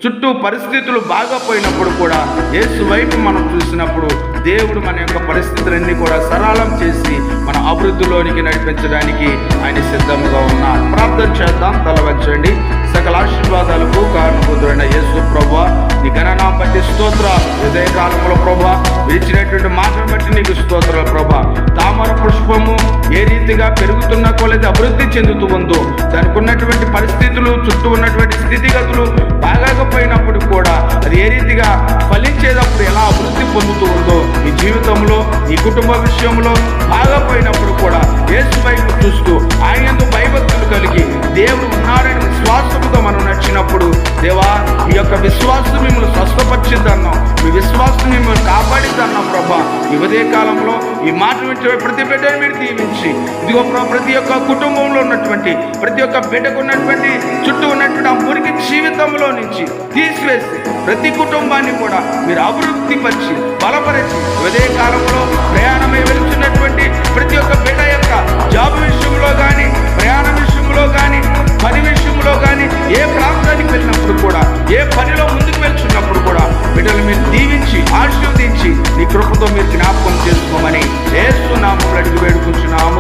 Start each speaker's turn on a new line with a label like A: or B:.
A: చుట్టూ పరిస్థితులు బాగా పోయినప్పుడు కూడా యేసు వైపు మనం చూసినప్పుడు దేవుడు మన యొక్క పరిస్థితులన్నీ కూడా సరళం చేసి మన అభివృద్ధిలోనికి నడిపించడానికి ఆయన సిద్ధంగా ఉన్నారు. ప్రార్థన చేద్దాం. తల వంచండి. సకల ఆశీర్వాదాలకు కారణభూతుడైన యేసు ప్రభువా, నీ ఘననామం బట్టి స్తోత్రాలు. ఉదయ కాలంలో ప్రభువా ఇచ్చినటువంటి మాటను బట్టి నీకు స్తోత్రాలు ప్రభువా. తామర పుష్పము ఏ రీతిగా పెరుగుతున్న కొలది అభివృద్ధి చెందుతూ ఉందో, దానికి ఉన్నటువంటి పరిస్థితులు, చుట్టూ ఉన్నటువంటి స్థితిగతులు బాగాకపోయినప్పుడు కూడా అది ఏ రీతిగా ఫలించేటప్పుడు ఎలా అభివృద్ధి పొందుతూ ఉందో, నీ జీవితంలో, నీ కుటుంబ విషయంలో బాగాపోయినప్పుడు కూడా యేసు వైపు చూస్తూ ఆయన భయభక్తులు కలిగి దేవుడు ఉన్నాడని విశ్వాసంతో మనం నడిచినప్పుడు, దేవా మీ యొక్క విశ్వాసం మిమ్మల్ని స్వస్థపరిచిద్దన్నాం, మీ విశ్వాసం మిమ్మల్ని కాపాడిద్దన్నాం ప్రభా. ఈ ఉదయ కాలంలో ఈ మాట వింటే ప్రతి బిడ్డను మీరు దీవించి, ఇదిగో ప్రతి ఒక్క కుటుంబంలో ఉన్నటువంటి ప్రతి ఒక్క బిడ్డకు ఉన్నటువంటి చుట్టూ ఉన్నటువంటి ఆ మురికి జీవితంలో నుంచి తీసివేసి ప్రతి కుటుంబాన్ని కూడా మీరు అభివృద్ధి పరిచి బలపరిచి, ఉదయ కాలంలో ప్రయాణమై వెళ్తున్నటువంటి ప్రతి ఒక్క బిడ్డ యొక్క జాబ్ విషయంలో కానీ, ప్రయాణ విషయంలో కానీ, పని విషయంలో కానీ, ఏ ప్రాంతానికి వెళ్ళినప్పుడు కూడా, ఏ పనిలో ముందుకు వెళ్తున్నప్పుడు కూడా బిడ్డలు మీరు దీవించి ఆశీర్వదించి నీ కృపతో మీరు జ్ఞాపకం చేసుకోమని యేసు నామములో అడిగి వేడుకుంటున్నాము.